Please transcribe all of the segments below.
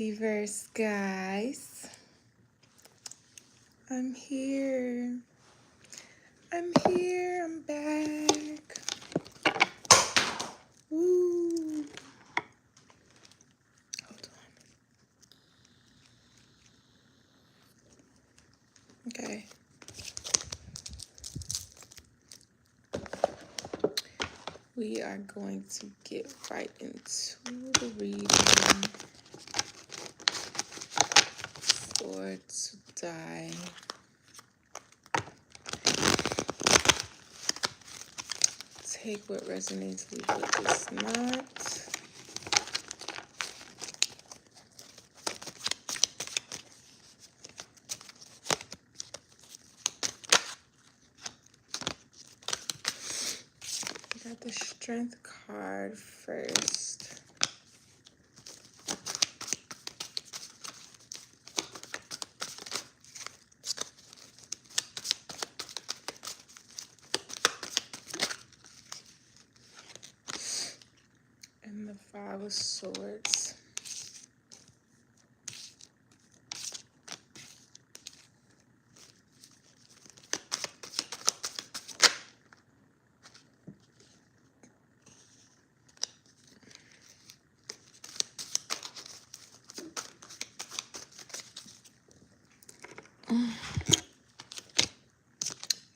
Reverse, guys. I'm here. I'm here. I'm back. Woo. Hold on. Okay. We are going to get right into the reading for today. Take what resonates, leave what does not. We got the Strength card first. And the Five of Swords.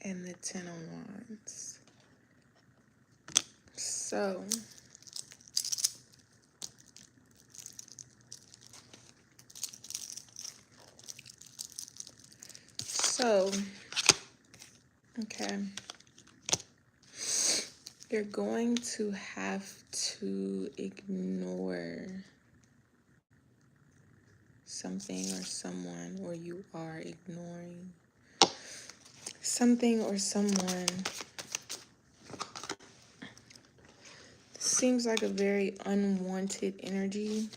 And the Ten of Wands. So, okay. You're going to have to ignore something or someone, or you are ignoring something or someone. Seems like a very unwanted energy.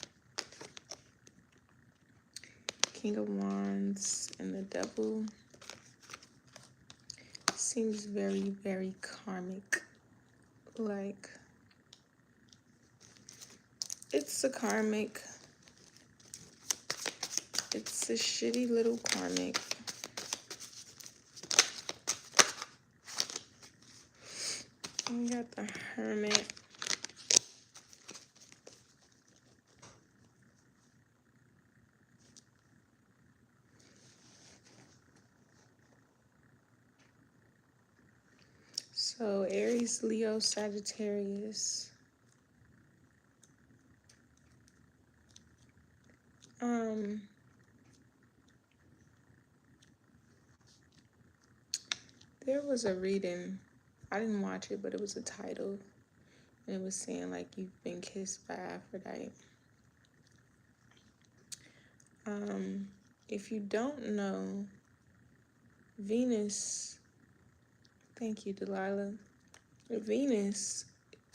King of Wands and the Devil. Seems very, very karmic. Like, it's a karmic. It's a shitty little karmic. We got the Hermit. So Aries, Leo, Sagittarius. There was a reading. I didn't watch it, but it was a title. And it was saying like you've been kissed by Aphrodite. If you don't know, Venus, thank you, Delilah. Venus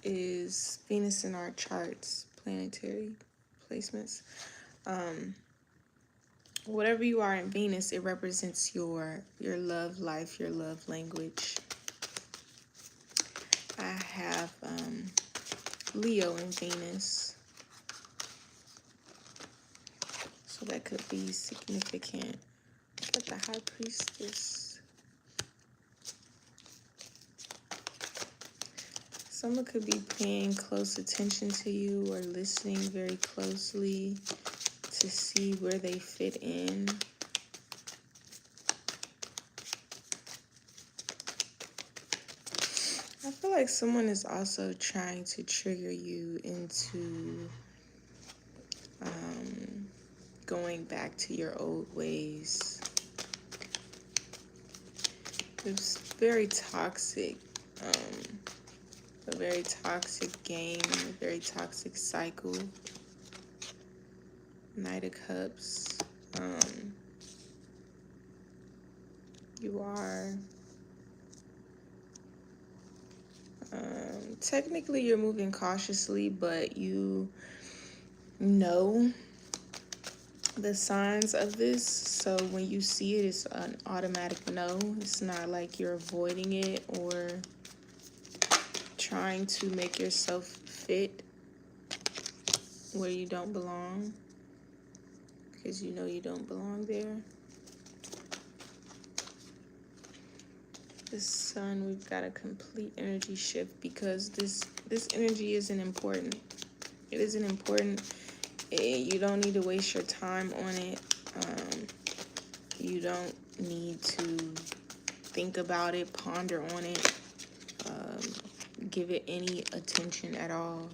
is Venus in our charts, planetary placements. Whatever you are in Venus, it represents your love life, your love language. I have Leo in Venus, so that could be significant. But the High Priestess, someone could be paying close attention to you or listening very closely to see where they fit in. I feel like someone is also trying to trigger you into going back to your old ways. It's very toxic, a very toxic game, a very toxic cycle. Knight of Cups. You are technically you're moving cautiously, but you know the signs of this, so when you see it, it's an automatic no. It's not like you're avoiding it or trying to make yourself fit where you don't belong. because you know you don't belong there. The Sun, we've got a complete energy shift because this energy isn't important. It isn't important. You don't need to waste your time on it. You don't need to think about it, ponder on it, give it any attention at all.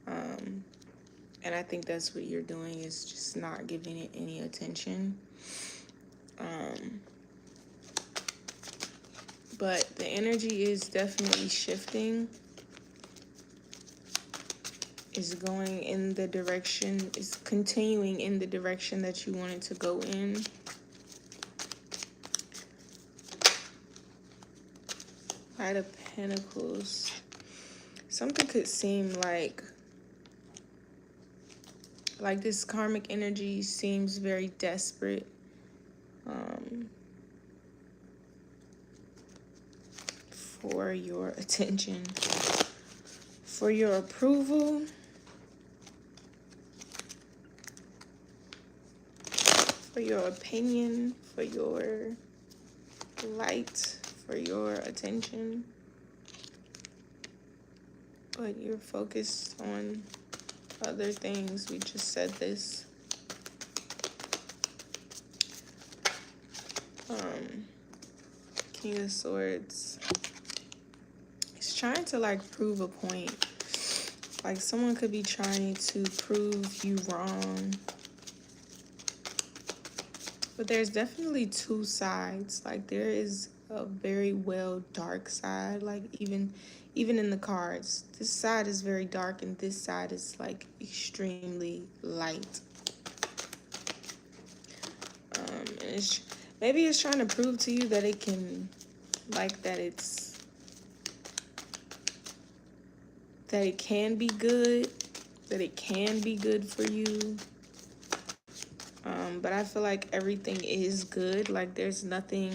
And I think that's what you're doing, is just not giving it any attention. But the energy is definitely shifting. Is going in the direction, is continuing in the direction that you wanted to go in. Knight of Pentacles. Something could seem like this karmic energy seems very desperate. For your attention, for your approval, for your opinion, for your light, for your attention. But you're focused on other things. We just said this. King of Swords. It's trying to like prove a point. Like someone could be trying to prove you wrong. But there's definitely two sides. Like there is a very well dark side. Like even in the cards, this side is very dark and this side is like extremely light. And maybe it's trying to prove to you that it can, like that it can be good, that it can be good for you. But I feel like everything is good. Like there's nothing,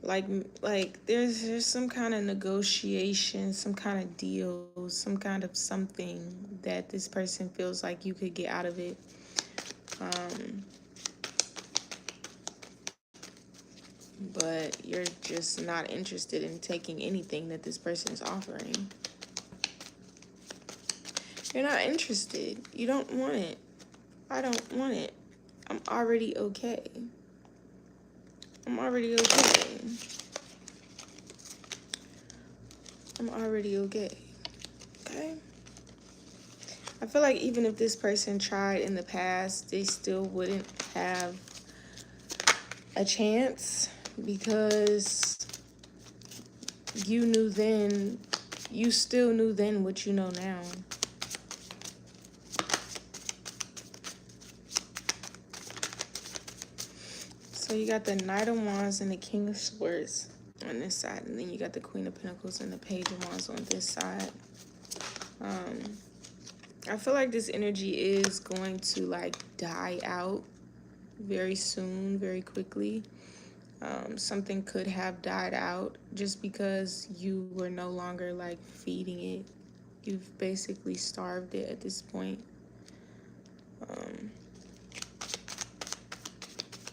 like there's some kind of negotiation, some kind of deal, some kind of something that this person feels like you could get out of it. But you're just not interested in taking anything that this person is offering. You're not interested. You don't want it. I don't want it. I'm already okay. I'm already okay. I'm already okay. Okay? I feel like even if this person tried in the past, they still wouldn't have a chance, because you knew then, you still knew then what you know now. So you got the Knight of Wands and the King of Swords on this side, and then you got the Queen of Pentacles and the Page of Wands on this side. I feel like this energy is going to like die out very soon, very quickly. Something could have died out just because you were no longer like feeding it. You've basically starved it at this point.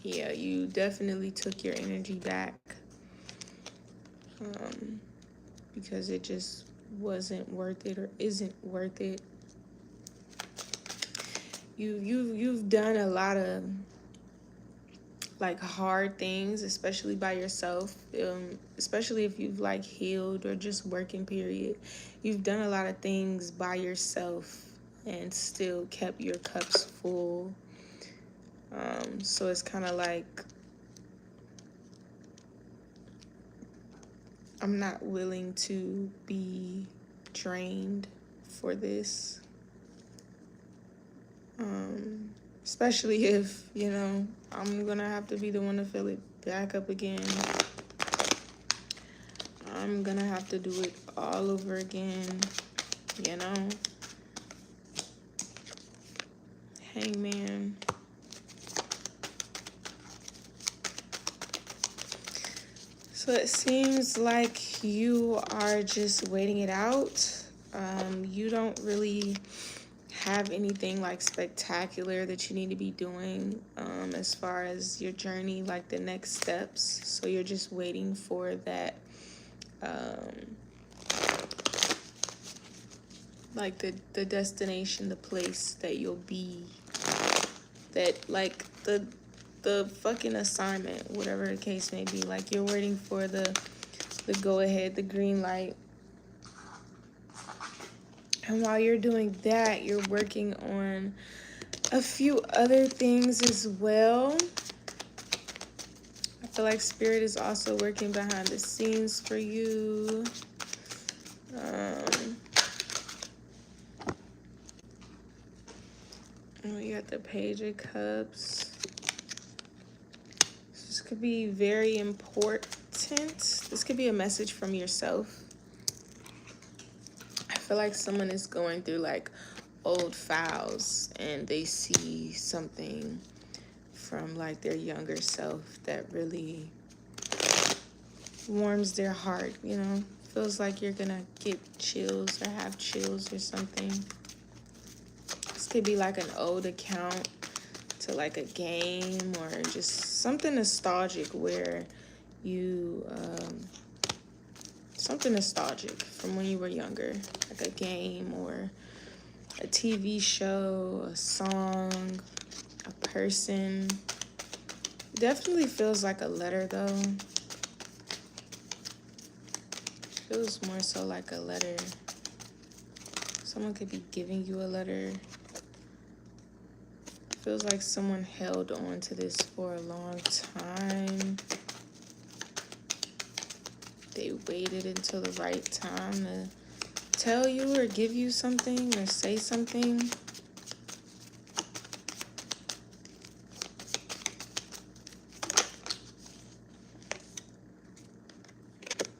Yeah, you definitely took your energy back, because it just wasn't worth it, or isn't worth it. You've done a lot of like hard things, especially by yourself, especially if you've like healed or just working, period. You've done a lot of things by yourself and still kept your cups full. So it's kind of like, I'm not willing to be drained for this. Especially if, you know, I'm gonna have to be the one to fill it back up again. I'm gonna have to do it all over again, you know. Hangman. So it seems like you are just waiting it out. You don't really have anything like spectacular that you need to be doing as far as your journey, like the next steps. So you're just waiting for that, like the destination, the place that you'll be, that like the fucking assignment, whatever the case may be. Like you're waiting for the go ahead, the green light. And while you're doing that, you're working on a few other things as well. I feel like Spirit is also working behind the scenes for you. We got the Page of Cups. This could be very important. This could be a message from yourself. I feel like someone is going through like old files and they see something from like their younger self that really warms their heart, you know? Feels like you're gonna get chills or have chills or something. This could be like an old account to like a game or just something nostalgic where you, something nostalgic from when you were younger, like a game or a TV show, a song, a person. Definitely feels like a letter though. Feels more so like a letter. Someone could be giving you a letter. Feels like someone held on to this for a long time. They waited until the right time to tell you or give you something or say something.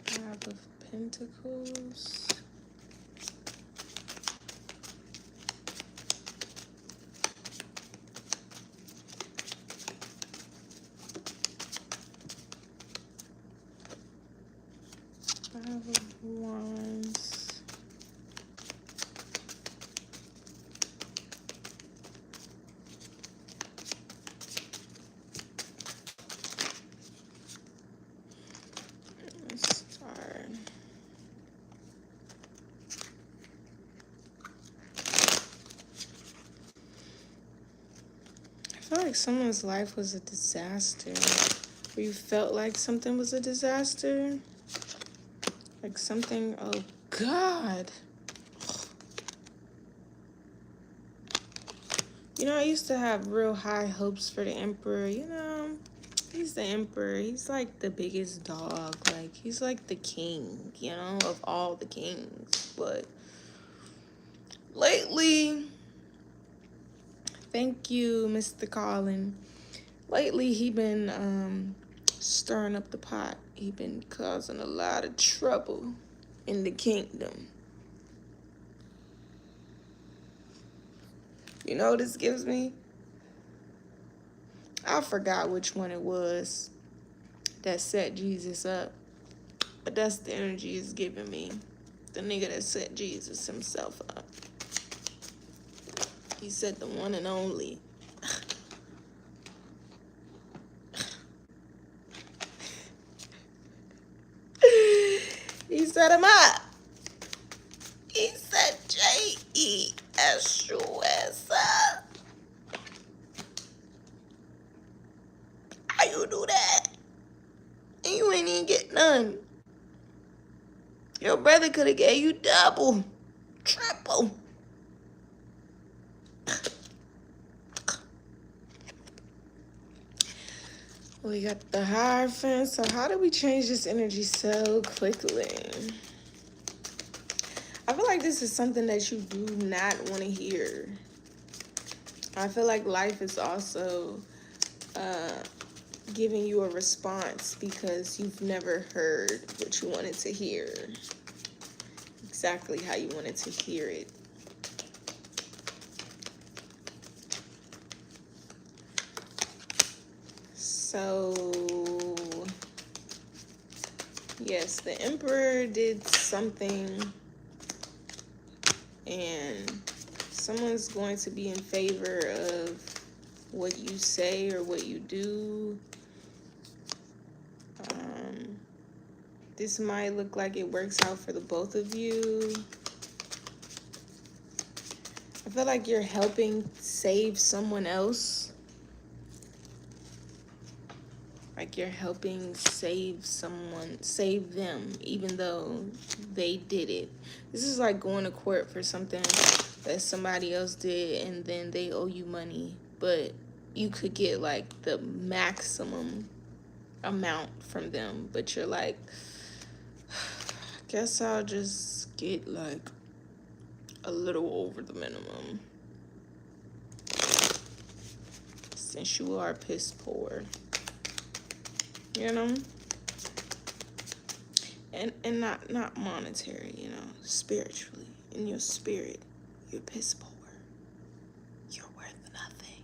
Five of Pentacles. Five of Wands. Let's start. I feel like someone's life was a disaster. Or you felt like something was a disaster. Like something, oh God. You know, I used to have real high hopes for the Emperor. You know, he's the Emperor. He's like the biggest dog. Like, he's like the king, you know, of all the kings. But lately, thank you, Mr. Colin. Lately, he been stirring up the pot. He been causing a lot of trouble in the kingdom. You know what this gives me? I forgot which one it was that set Jesus up. But that's the energy it's giving me. The nigga that set Jesus himself up. He said the one and only. He set him up. He said JESUS up. How you do that? And you ain't even get none. Your brother could have gave you double, triple. We got the Hierophant. So how do we change this energy so quickly? I feel like this is something that you do not want to hear. I feel like life is also giving you a response because you've never heard what you wanted to hear. Exactly how you wanted to hear it. So, yes, the Emperor did something and someone's going to be in favor of what you say or what you do. This might look like it works out for the both of you. I feel like you're helping save someone else. Like you're helping save them, even though they did it. This is like going to court for something that somebody else did and then they owe you money. But you could get like the maximum amount from them. But you're like, I guess I'll just get like a little over the minimum. Since you are piss poor. You know, and not monetary, you know, spiritually, in your spirit, you're piss poor. You're worth nothing.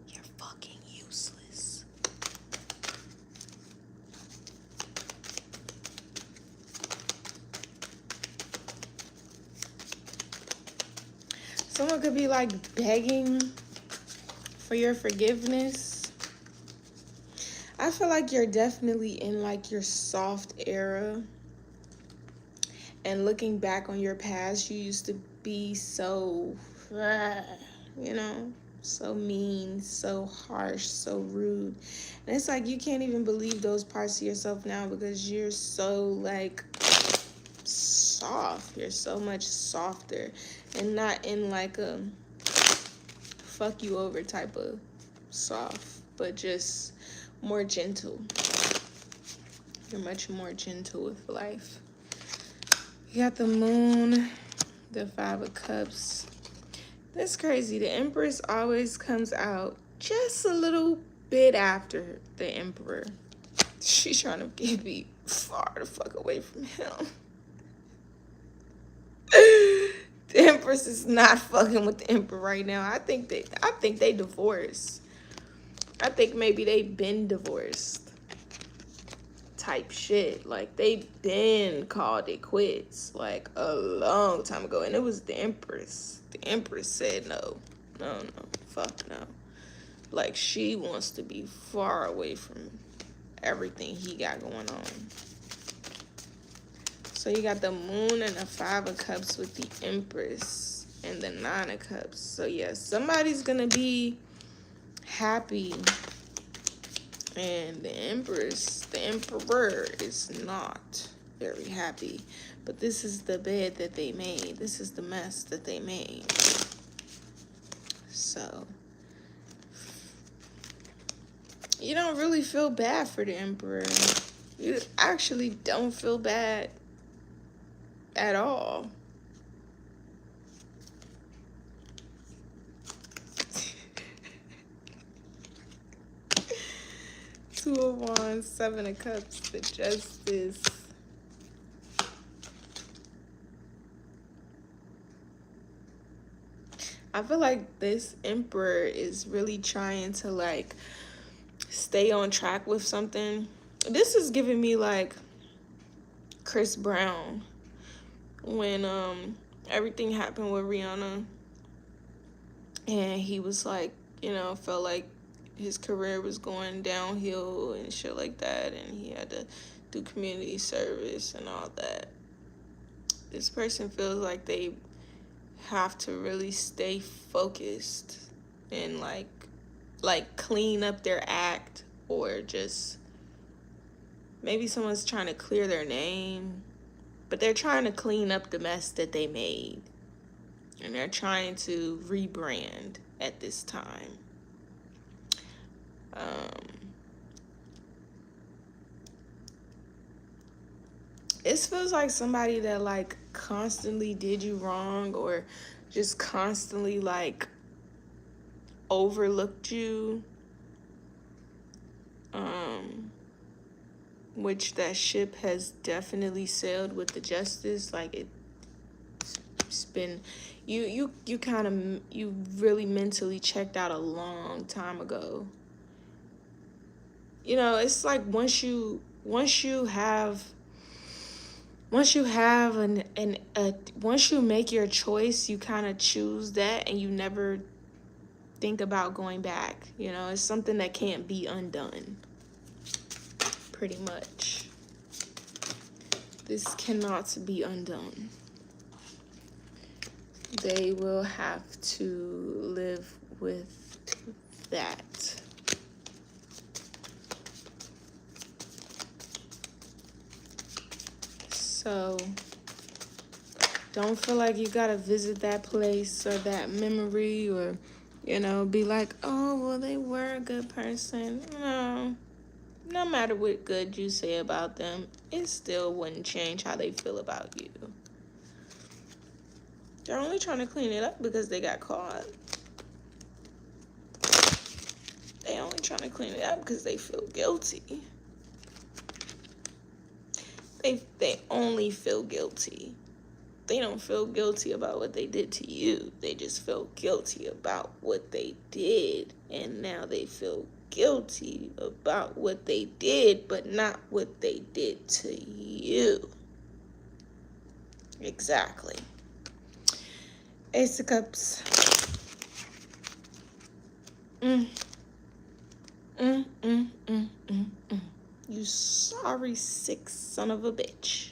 You're fucking useless. Someone could be like begging for your forgiveness. I feel like you're definitely in like your soft era. And looking back on your past, you used to be so, you know, so mean, so harsh, so rude. And it's like you can't even believe those parts of yourself now because you're so like soft. You're so much softer. And not in like a fuck you over type of soft, but just more gentle. You're much more gentle with life. You got the moon, the 5 of cups. That's crazy. The Empress always comes out just a little bit after the Emperor. She's trying to get me far the fuck away from him. The Empress is not fucking with the Emperor right now. I think they divorced. I think maybe they been divorced type shit. Like they been called it quits like a long time ago. And it was the Empress. The Empress said no, fuck no. Like she wants to be far away from everything he got going on. So you got the moon and the 5 of cups with the Empress and the 9 of cups. So yeah, somebody's gonna be happy, and the emperor is not very happy. But this is the bed that they made. This is the mess that they made. So you don't really feel bad for the Emperor. You actually don't feel bad at all. Two of Wands, 7 of Cups, the Justice. I feel like this Emperor is really trying to like stay on track with something. This is giving me like Chris Brown when everything happened with Rihanna, and he was like, you know, felt like his career was going downhill and shit like that, and he had to do community service and all that. This person feels like they have to really stay focused and like clean up their act, or just maybe someone's trying to clear their name, but they're trying to clean up the mess that they made, and they're trying to rebrand at this time. It feels like somebody that like constantly did you wrong, or just constantly like overlooked you, which that ship has definitely sailed with the Justice. Like it's been, you kind of, you really mentally checked out a long time ago. You know, it's like once you have once you have once you make your choice, you kind of choose that and you never think about going back. You know, it's something that can't be undone. Pretty much. This cannot be undone. They will have to live with that. So don't feel like you gotta visit that place or that memory, or, you know, be like, oh, well, they were a good person. No matter what good you say about them, it still wouldn't change how they feel about you. They're only trying to clean it up because they got caught. They only trying to clean it up because they feel guilty. They only feel guilty. They don't feel guilty about what they did to you. They just feel guilty about what they did. And now they feel guilty about what they did, but not what they did to you. Exactly. Ace of Cups. You sorry, sick son of a bitch.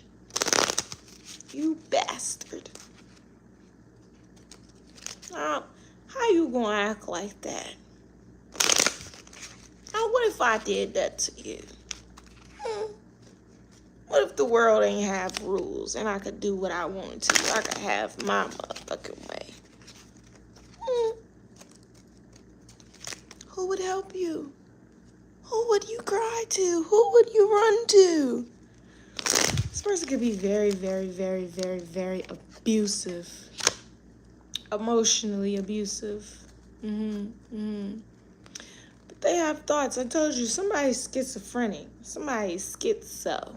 You bastard. How you gonna act like that? Now, what if I did that to you? What if the world ain't have rules and I could do what I wanted to? I could have my motherfucking way. Who would help you? Who would you cry to? Who would you run to? This person could be very, very, very, very, very abusive. Emotionally abusive. But they have thoughts. I told you, somebody's schizophrenic. Somebody's schizo.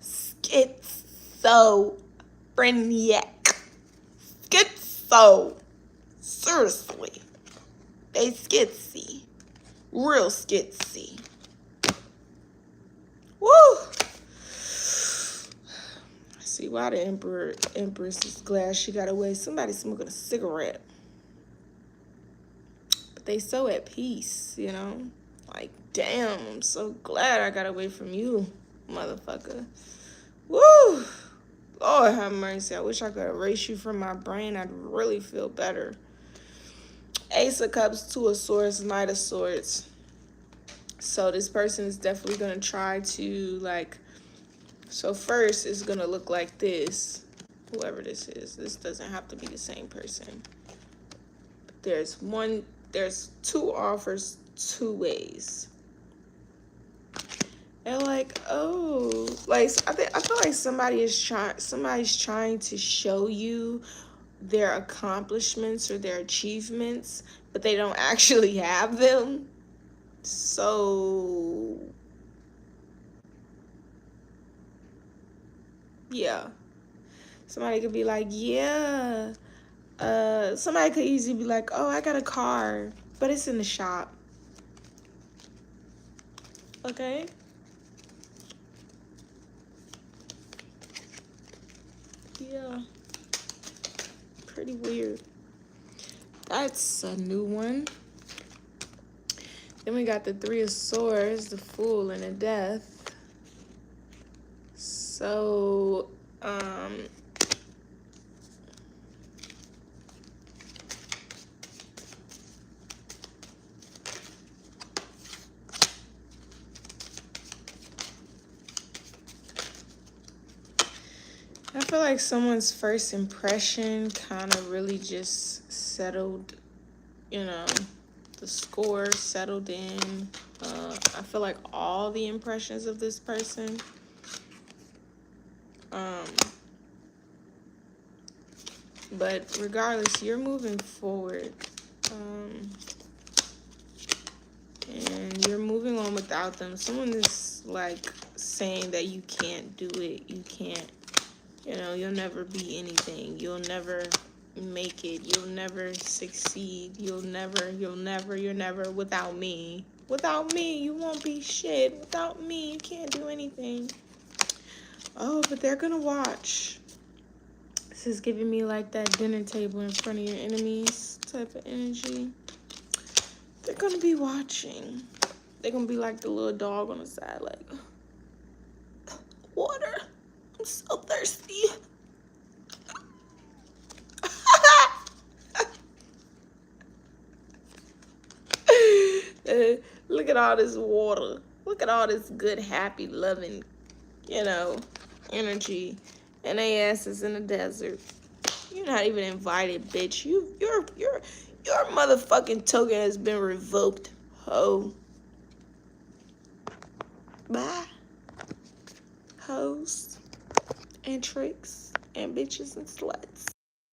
Schizophrenic. Schizo. Seriously. They skitsy. Real skitsy. Woo! I see why the Empress is glad she got away. Somebody smoking a cigarette. But they so at peace, you know? Like, damn, I'm so glad I got away from you, motherfucker. Woo! Lord have mercy. I wish I could erase you from my brain. I'd really feel better. Ace of Cups, Two of Swords, Knight of Swords. So this person is definitely going to try to, like, so first it's going to look like this. Whoever this is. This doesn't have to be the same person. But there's two offers, two ways. And like, oh, like, I feel like somebody's trying to show you their accomplishments or their achievements, but they don't actually have them. So yeah, somebody could be like, yeah, somebody could easily be like, oh, I got a car, but it's in the shop. Okay. Yeah. Pretty weird. That's a new one. Then we got the Three of Swords, the Fool, and the Death. So, I feel like someone's first impression kind of really just settled, you know, the score settled in. I feel like all the impressions of this person, but regardless, you're moving forward, and you're moving on without them. Someone is like saying that you can't do it, you can't, you know, you'll never be anything, you'll never make it, you'll never succeed, you're never, without me. Without me, you won't be shit. Without me, you can't do anything. Oh, but they're gonna watch. This is giving me like that dinner table in front of your enemies type of energy. They're gonna be watching. They're gonna be like the little dog on the side, like, water. I'm so thirsty. Look at all this water. Look at all this good, happy, loving, energy. And they asses in the desert. You're not even invited, bitch. Your motherfucking token has been revoked, ho. Bye, hoes and tricks and bitches and sluts.